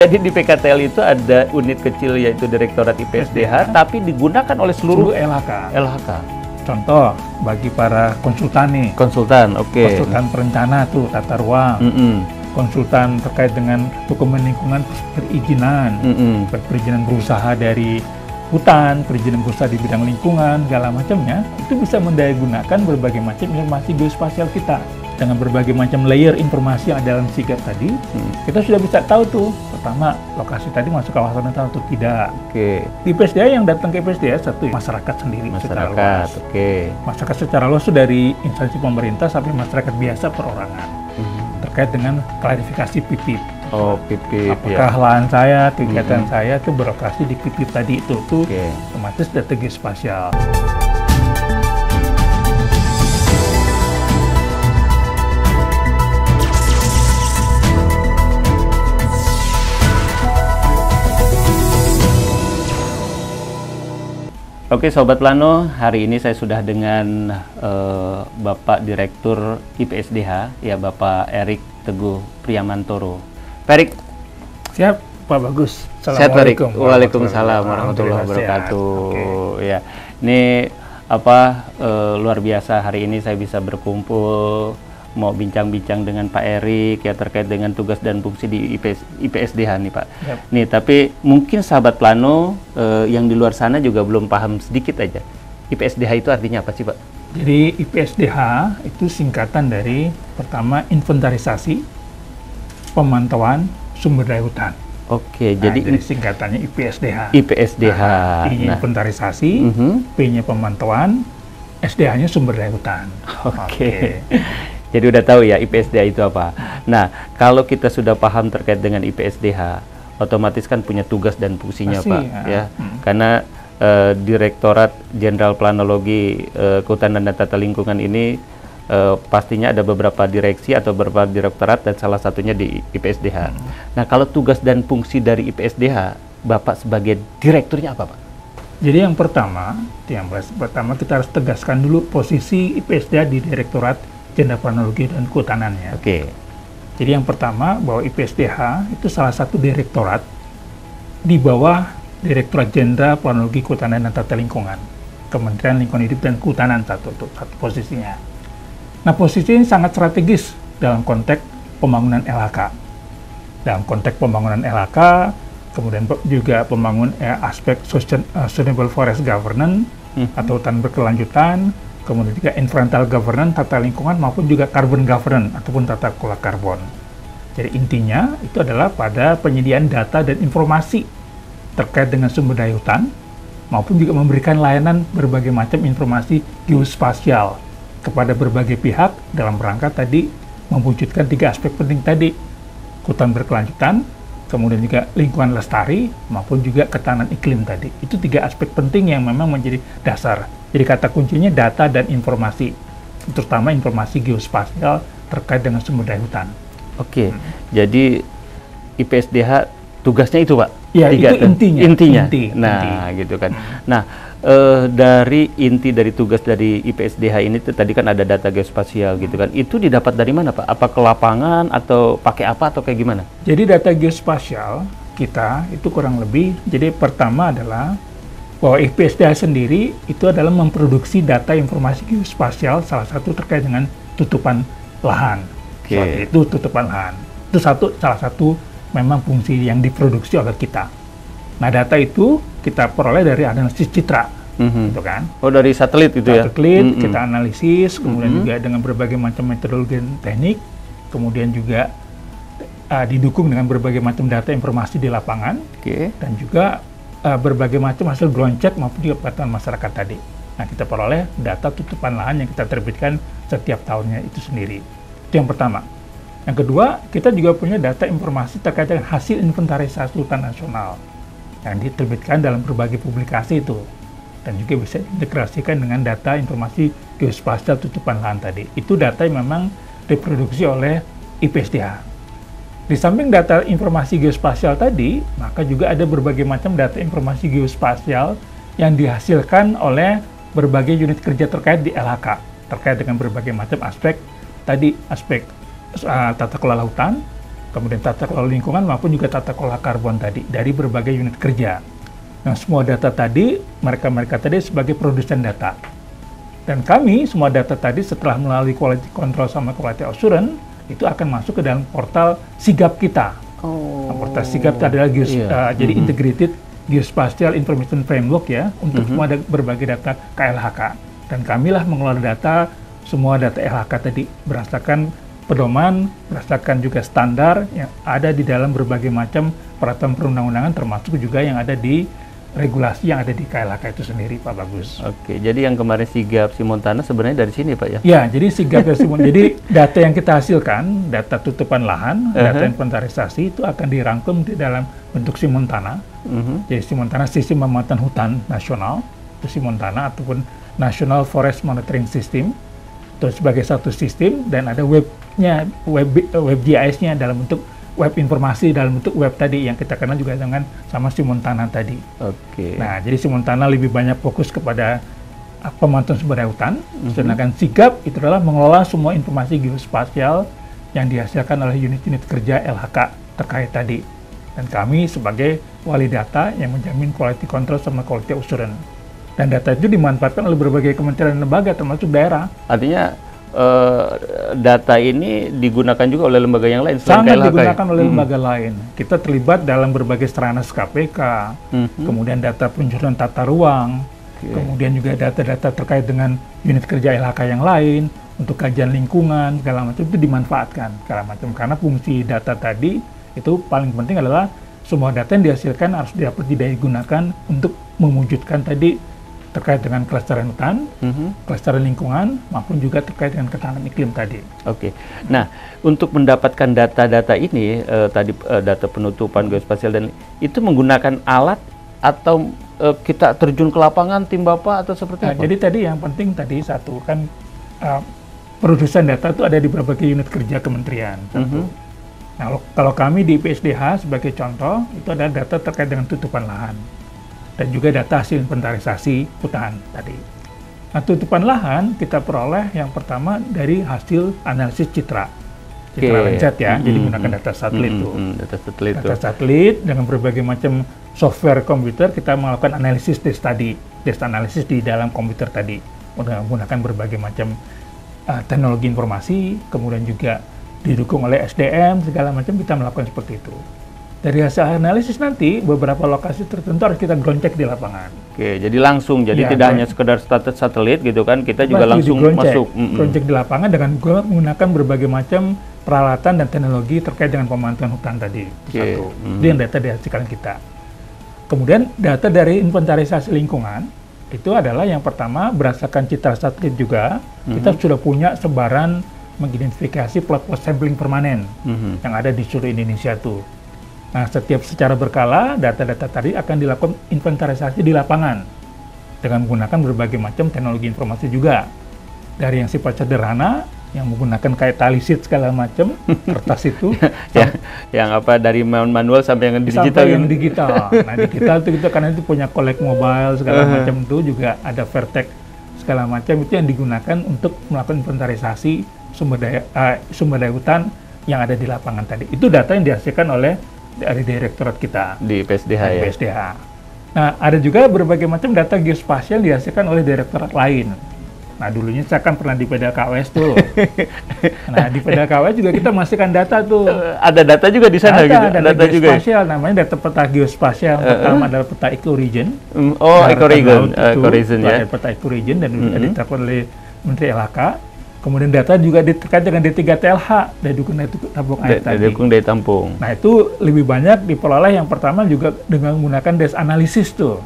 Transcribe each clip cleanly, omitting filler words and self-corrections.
Jadi di PKTL itu ada unit kecil yaitu Direktorat IPSDH, tapi digunakan oleh seluruh LHK. Contoh bagi para konsultan nih. Konsultan, oke. Konsultan perencana tuh tata ruang. Konsultan terkait dengan dokumen lingkungan perizinan, perizinan berusaha dari hutan, perizinan berusaha di bidang lingkungan, segala macamnya, itu bisa mendayagunakan berbagai macam informasi geospasial kita. Dengan berbagai macam layer informasi yang ada dalam SIGAP tadi, kita sudah bisa tahu tuh, pertama, lokasi tadi masuk kawasan hutan atau tidak. Di IPSDH yang datang ke IPSDH satu masyarakat sendiri secara luas. Masyarakat secara luas itu dari instansi pemerintah sampai masyarakat biasa perorangan. Terkait dengan klarifikasi PIPIP. Apakah lahan saya, kegiatan saya itu berlokasi di PIPIP tadi itu otomatis data geospasial. Oke Sobat Plano, hari ini saya sudah dengan Bapak Direktur IPSDH, ya Bapak Erik Teguh Priamantoro. Pak Erik. Siap, Pak Bagus. Assalamualaikum. Waalaikumsalam warahmatullahi wabarakatuh. Ya, ini luar biasa hari ini saya bisa berkumpul, mau bincang-bincang dengan Pak Erik ya terkait dengan tugas dan fungsi di IPSDH nih Pak. Nih tapi mungkin sahabat Plano yang di luar sana juga belum paham sedikit aja. IPSDH itu artinya apa sih Pak? Jadi IPSDH itu singkatan dari pertama inventarisasi, pemantauan sumber daya hutan. Jadi singkatannya IPSDH. IPSDH. I-nya inventarisasi, P-nya pemantauan, SDH-nya sumber daya hutan. Jadi udah tahu ya IPSDH itu apa. Nah, kalau kita sudah paham terkait dengan IPSDH, otomatis kan punya tugas dan fungsinya Pak, ya. Karena Direktorat Jenderal Planologi Kehutanan dan Tata Lingkungan ini pastinya ada beberapa direksi atau beberapa direktorat dan salah satunya di IPSDH. Nah, kalau tugas dan fungsi dari IPSDH, Bapak sebagai direkturnya apa Pak? Jadi yang pertama kita harus tegaskan dulu posisi IPSDH di Direktorat Jenderal Planologi dan Kehutanannya. Jadi yang pertama bahwa IPSDH itu salah satu direktorat di bawah Direktorat Jenderal Planologi Kehutanan dan Tata Lingkungan, Kementerian Lingkungan Hidup dan Kehutanan satu posisinya. Nah posisi ini sangat strategis dalam konteks pembangunan LHK. Dalam konteks pembangunan LHK, kemudian juga pembangunan aspek sustainable forest governance atau hutan berkelanjutan, kemudian juga environmental governance, tata lingkungan, maupun juga carbon governance, ataupun tata kelola karbon. Jadi intinya itu adalah pada penyediaan data dan informasi terkait dengan sumber daya hutan, maupun juga memberikan layanan berbagai macam informasi geospasial kepada berbagai pihak dalam rangka tadi mewujudkan 3 aspek penting tadi, hutan berkelanjutan, kemudian juga lingkungan lestari, maupun juga ketahanan iklim tadi. Itu 3 aspek penting yang memang menjadi dasar. Jadi kata kuncinya data dan informasi, terutama informasi geospasial terkait dengan sumber daya hutan. Jadi IPSDH tugasnya itu Pak? Ya, itu intinya. Gitu kan. Nah, dari inti dari tugas dari IPSDH ini tadi kan ada data geospasial gitu kan. Itu didapat dari mana Pak? Apa ke lapangan atau pakai apa atau kayak gimana? Jadi data geospasial kita itu kurang lebih, jadi pertama adalah bahwa IPSDH sendiri itu adalah memproduksi data informasi geospasial, salah satu terkait dengan tutupan lahan. Itu tutupan lahan. Itu salah satu memang fungsi yang diproduksi oleh kita. Nah, data itu kita peroleh dari analisis citra, gitu kan? Dari satelit itu ya? Satelit, kita analisis, kemudian juga dengan berbagai macam metodologi dan teknik, kemudian juga didukung dengan berbagai macam data informasi di lapangan, dan juga berbagai macam hasil ground check maupun juga pengetahuan masyarakat tadi. Nah, kita peroleh data tutupan lahan yang kita terbitkan setiap tahunnya itu sendiri. Itu yang pertama. Yang kedua, kita juga punya data informasi terkait dengan hasil inventarisasi hutan nasional yang diterbitkan dalam berbagai publikasi itu, dan juga bisa diintegrasikan dengan data informasi geospasial tutupan lahan tadi. Itu data yang memang diproduksi oleh IPSDH. Di samping data informasi geospasial tadi, maka juga ada berbagai macam data informasi geospasial yang dihasilkan oleh berbagai unit kerja terkait di LHK, terkait dengan berbagai macam aspek tadi, aspek tata kelola hutan, kemudian tata kelola lingkungan maupun juga tata kelola karbon tadi dari berbagai unit kerja. Nah, semua data tadi, mereka tadi sebagai produsen data. Dan kami, semua data tadi setelah melalui quality control sama quality assurance, itu akan masuk ke dalam portal SIGAP kita. Nah, portal SIGAP itu adalah jadi Integrated Geospatial Information Framework ya, untuk semua berbagai data KLHK. Dan kamilah mengelola data, semua data LHK tadi berdasarkan pedoman, berdasarkan juga standar yang ada di dalam berbagai macam peraturan perundang-undangan, termasuk juga yang ada di regulasi yang ada di KLHK itu sendiri, Pak Bagus. Oke, jadi yang kemarin SIGAP Simontana sebenarnya dari sini, Pak ya? Ya, jadi SIGAP Simontana, jadi data yang kita hasilkan, data tutupan lahan, data inventarisasi itu akan dirangkum di dalam bentuk Simontana. Jadi Simontana Sistem Pemantauan Hutan Nasional, itu Simontana ataupun National Forest Monitoring System, itu sebagai satu sistem, dan ada webnya, web GIS-nya dalam bentuk web informasi, dalam bentuk web tadi yang kita kenal juga dengan sama Simontana tadi. Oke. Nah, jadi Simontana lebih banyak fokus kepada pemantauan sumber daya hutan, sedangkan SIGAP itu adalah mengelola semua informasi geospasial yang dihasilkan oleh unit-unit kerja LHK terkait tadi. Dan kami sebagai wali data yang menjamin quality control sama quality assurance. Dan data itu dimanfaatkan oleh berbagai kementerian lembaga termasuk daerah. Artinya data ini digunakan juga oleh lembaga yang lain? Sangat digunakan oleh lembaga lain. Kita terlibat dalam berbagai stranas KPK, kemudian data pencurian tata ruang, kemudian juga data-data terkait dengan unit kerja LHK yang lain, untuk kajian lingkungan, segala macam itu dimanfaatkan. Segala macam. Karena fungsi data tadi itu paling penting adalah semua data yang dihasilkan harus dapat digunakan untuk mewujudkan tadi terkait dengan kelestarian hutan, kelestarian lingkungan, maupun juga terkait dengan ketahanan iklim tadi. Oke. Nah, untuk mendapatkan data-data ini, tadi data penutupan geospasial dan itu menggunakan alat atau kita terjun ke lapangan tim Bapak atau seperti apa? Jadi tadi yang penting tadi satu kan produsen data itu ada di berbagai unit kerja kementerian. Nah, kalau kami di IPSDH sebagai contoh itu ada data terkait dengan tutupan lahan. Dan juga data hasil inventarisasi hutan tadi. Nah, tutupan lahan kita peroleh yang pertama dari hasil analisis citra Landsat ya, jadi menggunakan data satelit itu. Data satelit dengan berbagai macam software komputer kita melakukan analisis test analisis di dalam komputer tadi menggunakan berbagai macam teknologi informasi, kemudian juga didukung oleh SDM segala macam kita melakukan seperti itu. Dari hasil analisis nanti, beberapa lokasi tertentu harus kita ground check di lapangan. Oke, jadi langsung, jadi tidak hanya sekedar status satelit gitu kan, kita juga langsung masuk. Ground check di lapangan dengan menggunakan berbagai macam peralatan dan teknologi terkait dengan pemantauan hutan tadi. Satu, itu yang data dihasilkan kita. Kemudian data dari inventarisasi lingkungan, itu adalah yang pertama berdasarkan citra satelit juga, kita sudah punya sebaran mengidentifikasi plot-plot sampling permanen yang ada di seluruh Indonesia tuh. Nah, secara berkala, data-data tadi akan dilakukan inventarisasi di lapangan dengan menggunakan berbagai macam teknologi informasi juga. Dari yang sifat sederhana, yang menggunakan kayak tali sheet segala macam, kertas itu. yang apa, dari manual sampai yang digital? Sampai yang digital. Nah, digital itu kita karena itu punya collect mobile segala macam itu, juga ada Vertex segala macam, itu yang digunakan untuk melakukan inventarisasi sumber daya hutan yang ada di lapangan tadi. Itu data yang dihasilkan oleh dari direktorat kita di IPSDH ya. IPSDH. Nah, ada juga berbagai macam data geospasial dihasilkan oleh direktorat lain. Nah, dulunya saya kan pernah di PDLKWS tuh. Nah, di PDLKWS juga kita masukkan data tuh. Ada data juga di sana gitu. Ada data geospasial juga. Namanya data peta geospasial. Pertama adalah peta ecoregion. Ecoregion ya. Peta ecoregion dan ditetapkan oleh Menteri LHK. Kemudian data juga terkait dengan D3TLH, daya dukung daya tampung air tadi. Daya dukung daya tampung. Nah, itu lebih banyak diperoleh yang pertama juga dengan menggunakan desk analisis tuh.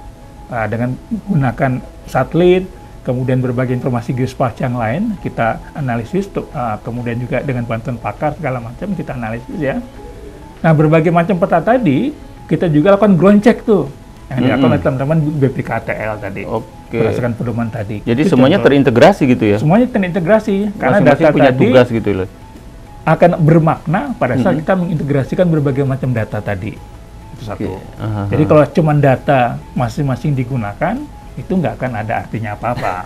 Nah, dengan menggunakan satelit, kemudian berbagai informasi geospasial yang lain, kita analisis tuh. Kemudian juga dengan bantuan pakar segala macam kita analisis ya. Nah, berbagai macam peta tadi, kita juga lakukan ground check tuh. Yang dilakukan oleh teman-teman BPKTL tadi. Berdasarkan pedoman tadi. Jadi itu semuanya terintegrasi gitu ya? Semuanya terintegrasi. Karena data punya tadi tugas gitu loh. Akan bermakna pada saat kita mengintegrasikan berbagai macam data tadi. Itu satu. Jadi kalau cuma data masing-masing digunakan, itu nggak akan ada artinya apa-apa.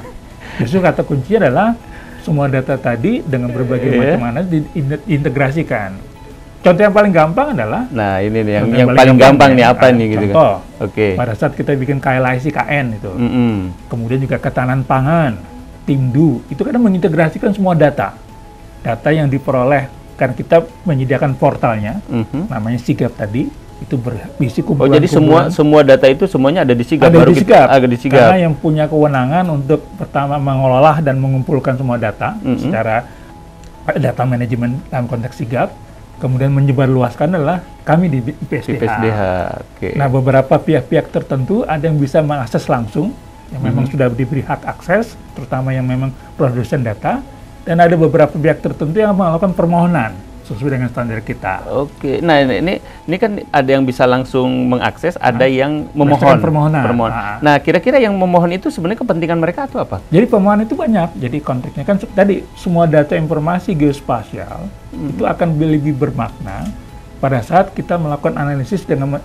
Justru kata kunci adalah semua data tadi dengan berbagai macam analisis diintegrasikan. Contoh yang paling gampang adalah, nah ini nih yang paling gampang nih apa nih gitu contoh, kan? Oke. Pada saat kita bikin KLIC KN itu, kemudian juga ketahanan pangan, Timdu, itu kan mengintegrasikan semua data yang diperoleh karena kita menyediakan portalnya, namanya Sigap tadi, itu berisi kumpulan. Oh jadi semua data itu semuanya ada di Sigap. Ada di Sigap. Karena yang punya kewenangan untuk pertama mengolah dan mengumpulkan semua data secara data manajemen dalam konteks Sigap. Kemudian menyebarluaskan adalah kami di IPSDH. Okay. Nah, beberapa pihak-pihak tertentu ada yang bisa mengakses langsung, yang memang sudah diberi hak akses, terutama yang memang produsen data, dan ada beberapa pihak tertentu yang melakukan permohonan sesuai dengan standar kita. Oke, nah ini kan ada yang bisa langsung mengakses, ada yang memohon. Permohonan. Nah, kira-kira yang memohon itu sebenarnya kepentingan mereka itu apa? Jadi permohonan itu banyak. Jadi konteksnya kan tadi semua data informasi geospasial itu akan lebih bermakna pada saat kita melakukan analisis dengan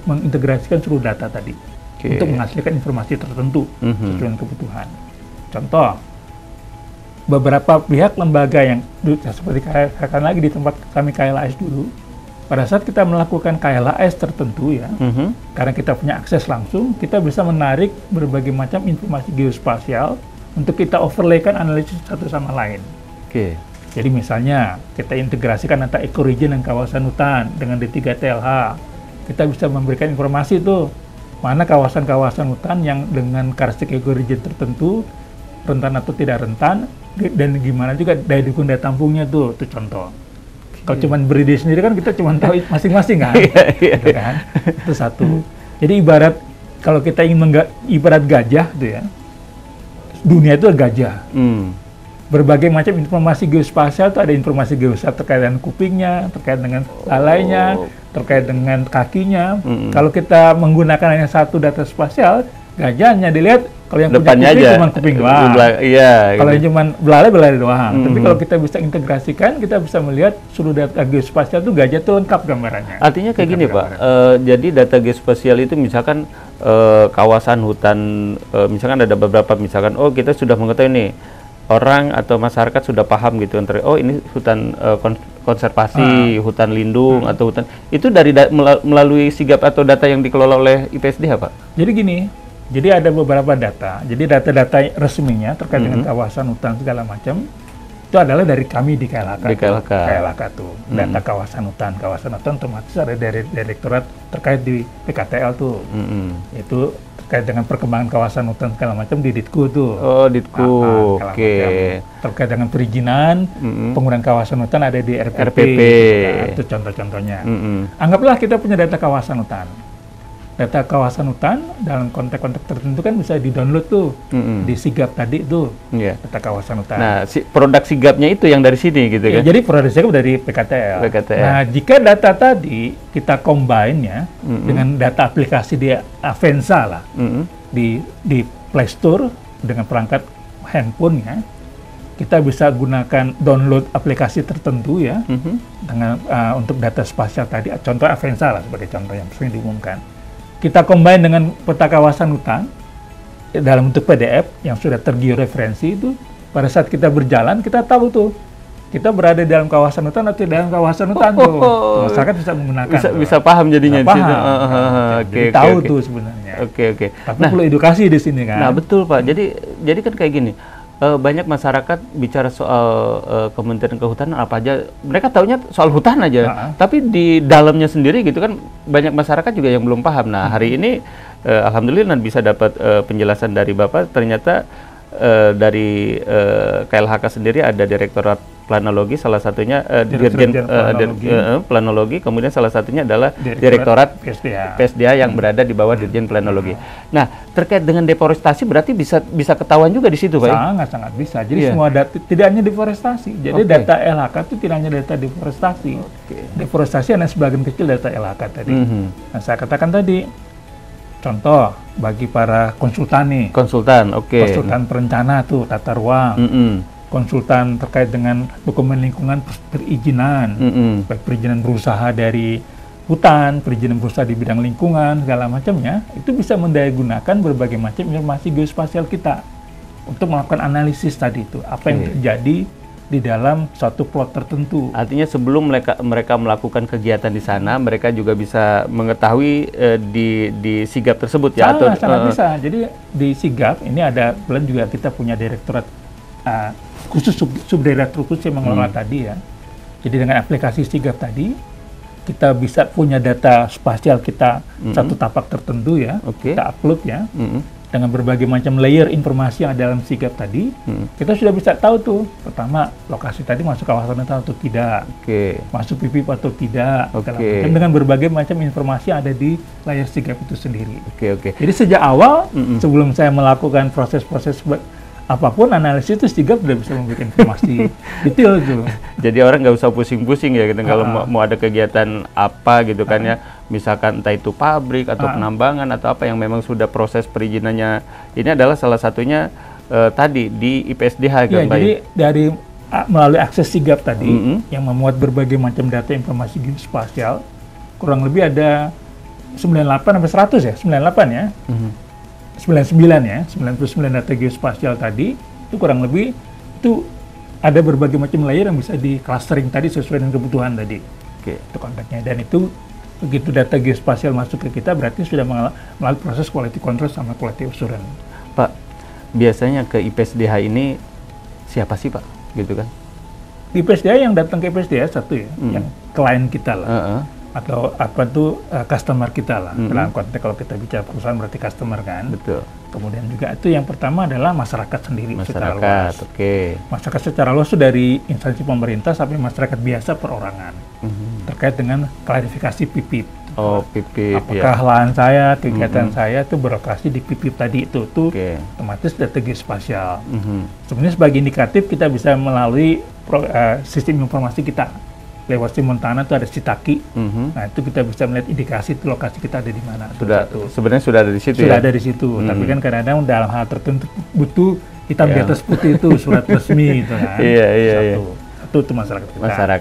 mengintegrasikan seluruh data tadi untuk menghasilkan informasi tertentu sesuai dengan kebutuhan. Contoh, beberapa pihak lembaga yang seperti katakan lagi di tempat kami KLAS dulu, pada saat kita melakukan KLAS tertentu ya, karena kita punya akses langsung, kita bisa menarik berbagai macam informasi geospasial untuk kita overlaykan analisis satu sama lain. Jadi misalnya kita integrasikan data ecoregion dan kawasan hutan dengan D3TLH, kita bisa memberikan informasi itu mana kawasan-kawasan hutan yang dengan karakteristik ecoregion tertentu rentan atau tidak rentan, dan gimana juga daya dukung daya tampungnya itu contoh. Kalau cuma beri sendiri kan kita cuma tahu masing-masing kan, gitu kan? Itu satu. Jadi ibarat kalau kita ingin ibarat gajah tuh ya, dunia itu gajah. Berbagai macam informasi geospasial itu ada informasi geospasial terkait dengan kupingnya, terkait dengan lalainya, terkait dengan kakinya. Kalau kita menggunakan hanya satu data spasial, gajahnya dilihat. Kalau yang depannya punya kuping aja cuma kuping doang. Kalau yang cuma belalai doang. Tapi kalau kita bisa integrasikan, kita bisa melihat seluruh data geospasial itu gajah itu lengkap gambarannya. Artinya kayak gini Pak, jadi data geospasial itu misalkan kawasan hutan, misalkan ada beberapa, misalkan kita sudah mengetahui nih, orang atau masyarakat sudah paham gitu, ini hutan konservasi, hutan lindung atau hutan, itu dari melalui Sigap atau data yang dikelola oleh IPSDH Pak? Jadi gini, jadi ada beberapa data, jadi data-data resminya terkait dengan kawasan hutan segala macam, itu adalah dari kami di KLHK. KLHK tuh, data kawasan hutan otomatis ada dari direktorat terkait di PKTL tuh, itu terkait dengan perkembangan kawasan hutan segala macam di Ditku tuh. Oh, Ditku, oke. Terkait dengan perizinan, penggunaan kawasan hutan ada di RPP. Itu contoh-contohnya. Anggaplah kita punya data kawasan hutan. Data kawasan hutan dalam konteks-konteks tertentu kan bisa di-download tuh di Sigap tadi tuh, data kawasan hutan. Nah, produk Sigapnya itu yang dari sini gitu kan? Jadi produk Sigap dari PKTL. Nah, jika data tadi kita combine-nya dengan data aplikasi di Avenza lah, di Play Store dengan perangkat handphone-nya, kita bisa gunakan download aplikasi tertentu ya, dengan untuk data spasial tadi, contoh Avenza lah sebagai contoh yang sering diumumkan. Kita combine dengan peta kawasan hutan dalam bentuk PDF yang sudah tergeoreferensi itu, pada saat kita berjalan kita tahu tuh kita berada di dalam kawasan hutan atau di dalam kawasan hutan tuh. Masyarakat bisa menggunakan. Bisa paham jadinya. Jadi tahu tuh sebenarnya. Oke. Tapi perlu edukasi di sini kan. Nah, betul Pak. Jadi kan kayak gini. Banyak masyarakat bicara soal Kementerian Kehutanan apa aja, mereka taunya soal hutan aja, tapi di dalamnya sendiri gitu kan banyak masyarakat juga yang belum paham. Nah, hari ini alhamdulillah bisa dapat penjelasan dari Bapak, ternyata dari KLHK sendiri ada Direktorat Planologi, salah satunya Dirjen Planologi, kemudian salah satunya adalah Direktorat PSDH yang berada di bawah Dirjen Planologi. Nah, terkait dengan deforestasi berarti bisa ketahuan juga di situ, Pak? Sangat bisa. Jadi semua data tidak hanya deforestasi. Jadi data LHK itu tidak hanya data deforestasi. Deforestasi hanya sebagian kecil data LHK tadi. Nah, saya katakan tadi, contoh bagi para konsultan nih. Konsultan perencana tuh, tata ruang. Konsultan terkait dengan dokumen lingkungan perizinan, baik perizinan berusaha dari hutan, perizinan berusaha di bidang lingkungan, segala macamnya, itu bisa mendayagunakan berbagai macam informasi geospasial kita untuk melakukan analisis tadi itu, apa yang terjadi di dalam suatu plot tertentu. Artinya sebelum mereka melakukan kegiatan di sana, mereka juga bisa mengetahui di sigap tersebut ya? Sangat bisa. Jadi di sigap ini ada kebetulan juga kita punya direktorat khusus subdirektorat khusus yang mengelola tadi ya. Jadi dengan aplikasi sigap tadi kita bisa punya data spasial kita satu tapak tertentu ya, kita upload ya. Dengan berbagai macam layer informasi yang ada dalam sigap tadi, kita sudah bisa tahu tuh, pertama lokasi tadi masuk kawasan hutan atau tidak, masuk PIPIP atau tidak, dan dengan berbagai macam informasi yang ada di layar sigap itu sendiri. Jadi sejak awal, sebelum saya melakukan proses-proses apapun, analisis itu sigap sudah bisa memberikan informasi detail tuh. Jadi orang nggak usah pusing-pusing ya, gitu. Kalau mau ada kegiatan apa gitu kan ya, misalkan entah itu pabrik atau penambangan atau apa yang memang sudah proses perizinannya, ini adalah salah satunya tadi di IPSDH kan Pak? Jadi dari melalui akses sigap tadi yang memuat berbagai macam data informasi geospasial, kurang lebih ada 98 sampai 100 ya, 98 ya. 99 ya, 99 data geospasial tadi, itu kurang lebih itu ada berbagai macam layer yang bisa di clustering tadi sesuai dengan kebutuhan tadi. Itu konteksnya, dan itu begitu data geospasial masuk ke kita berarti sudah melalui proses quality control sama quality assurance. Pak, biasanya ke IPSDH ini siapa sih Pak, gitu kan? Di IPSDH yang datang ke IPSDH satu ya, yang klien kita lah. Atau apa tuh customer kita lah. Dalam konteks kalau kita bicara perusahaan berarti customer kan. Betul. Kemudian juga itu yang pertama adalah masyarakat sendiri secara luas. Masyarakat secara luas itu dari instansi pemerintah sampai masyarakat biasa perorangan. Terkait dengan klarifikasi PIPIP. PIPIP. Apakah lahan saya, kegiatan saya itu berlokasi di PIPIP tadi itu otomatis data geospasial. Sebenarnya sebagai indikatif kita bisa melalui sistem informasi kita. Lewat Montana itu ada Sitaki, nah itu kita bisa melihat indikasi itu lokasi kita ada di mana. Sebenarnya sudah ada di situ. Sudah ada di situ, tapi kan kadang-kadang dalam hal tertentu butuh hitam di atas putih itu surat resmi itu kan. Satu itu masyarakat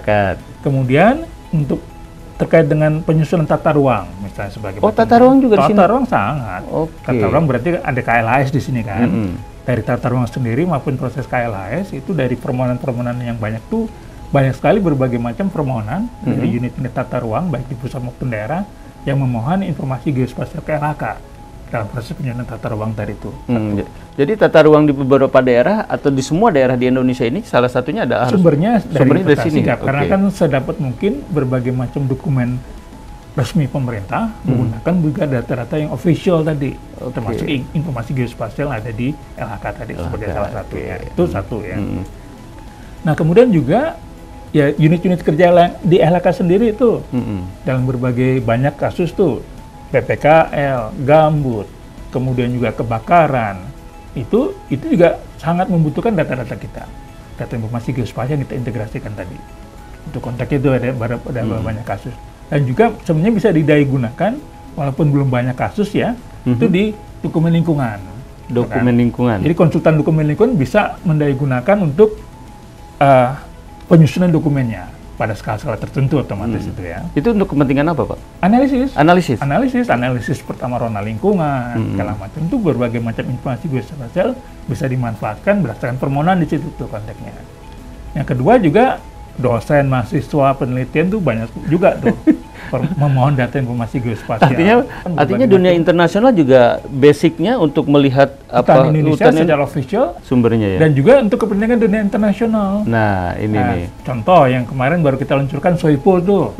kita. Kemudian untuk terkait dengan penyusunan tata ruang, misalnya sebagai. Tata ruang juga di sini. Tata ruang sangat. Tata ruang berarti ada KLHS di sini kan. Dari tata ruang sendiri maupun proses KLHS itu dari permohonan-permohonan yang banyak tuh. Banyak sekali berbagai macam permohonan dari unit-unit tata ruang, baik di pusat maupun daerah, yang memohon informasi geospasial ke LHK dalam proses penyusunan tata ruang tadi itu. Jadi tata ruang di beberapa daerah atau di semua daerah di Indonesia ini salah satunya ada sumbernya dari sini. Karena kan sedapat mungkin berbagai macam dokumen resmi pemerintah menggunakan juga data-data yang official tadi, termasuk informasi geospasial ada di LHK tadi sebagai salah satunya. Itu satu ya. Nah kemudian juga ya unit-unit kerja di LHK sendiri itu dalam berbagai banyak kasus tuh PPKL, gambut, kemudian juga kebakaran itu juga sangat membutuhkan data-data kita, data informasi geospasial yang kita integrasikan tadi. Untuk kontak itu ada banyak kasus dan juga sebenarnya bisa didaya gunakan walaupun belum banyak kasus ya itu di dokumen lingkungan. Lingkungan. Jadi konsultan dokumen lingkungan bisa mendaya gunakan untuk penyusunan dokumennya pada skala-skala tertentu otomatis itu ya. Itu untuk kepentingan apa Pak? Analisis pertama rona lingkungan, segala macam itu berbagai macam informasi geospasial bisa dimanfaatkan berdasarkan permohonan di situ tuh konteksnya. Yang kedua juga dosen, mahasiswa, penelitian tuh banyak juga tuh memohon data informasi geospasial. Artinya dunia internasional juga basicnya untuk melihat hutan Indonesia secara official sumbernya ya. Dan juga untuk kepentingan dunia internasional. Nah, ini nih. Contoh yang kemarin baru kita luncurkan Soipul tuh.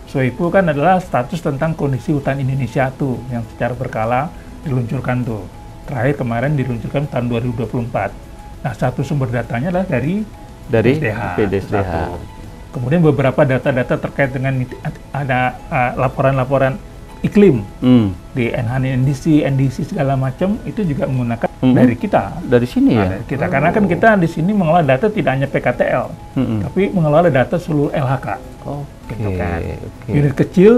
Soipul kan adalah status tentang kondisi hutan Indonesia tuh yang secara berkala diluncurkan tuh. Terakhir kemarin diluncurkan tahun 2024. Nah, satu sumber datanya adalah dari IPSDH. Kemudian beberapa data-data terkait dengan ada laporan-laporan iklim di NDC segala macam itu juga menggunakan dari kita. Dari sini ya? Dari kita. Karena kan kita di sini mengelola data tidak hanya PKTL, tapi mengelola data seluruh LHK. Gitu kan. Unit kecil,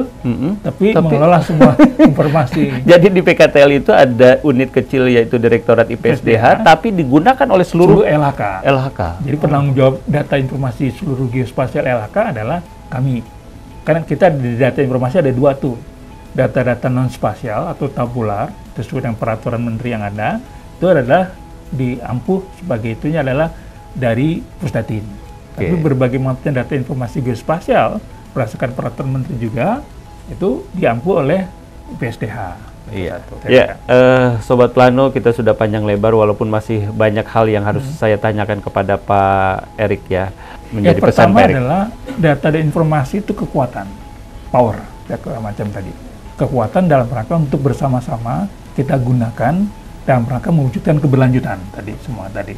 tapi mengelola semua informasi. Jadi di PKTL itu ada unit kecil yaitu Direktorat IPSDH, tapi digunakan oleh seluruh LHK. Jadi penanggung jawab data informasi seluruh geospasial LHK adalah kami. Karena kita di data informasi ada dua tuh. Data-data non-spasial atau tabular, sesuai dengan peraturan menteri yang ada, itu adalah diampuh sebagai itunya adalah dari Pusdatin. Tapi berbagai macam data informasi geospasial berdasarkan peraturan menteri juga itu diampu oleh IPSDH. Iya. Sobat Plano, kita sudah panjang lebar walaupun masih banyak hal yang harus saya tanyakan kepada Pak Erik ya. Menjadi yang pesan pertama adalah data dan informasi itu kekuatan, power, ya macam tadi. Kekuatan dalam rangka untuk bersama-sama kita gunakan dalam rangka mewujudkan keberlanjutan tadi semua tadi.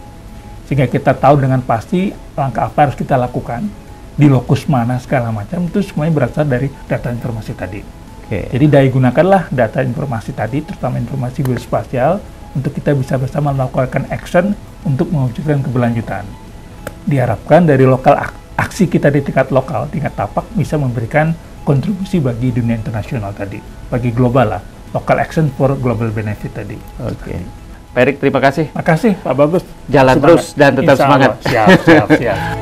Sehingga kita tahu dengan pasti langkah apa harus kita lakukan, di lokus mana segala macam, itu semuanya berasal dari data informasi tadi. Jadi daya gunakanlah data informasi tadi, terutama informasi geospasial, untuk kita bisa bersama melakukan action untuk mewujudkan keberlanjutan. Diharapkan dari lokal aksi kita di tingkat lokal, tingkat tapak, bisa memberikan kontribusi bagi dunia internasional tadi, bagi global lah, local action for global benefit tadi. Pak Erik, terima kasih. Terima kasih Pak Bagus. Jalan terus dan tetap semangat. Siap.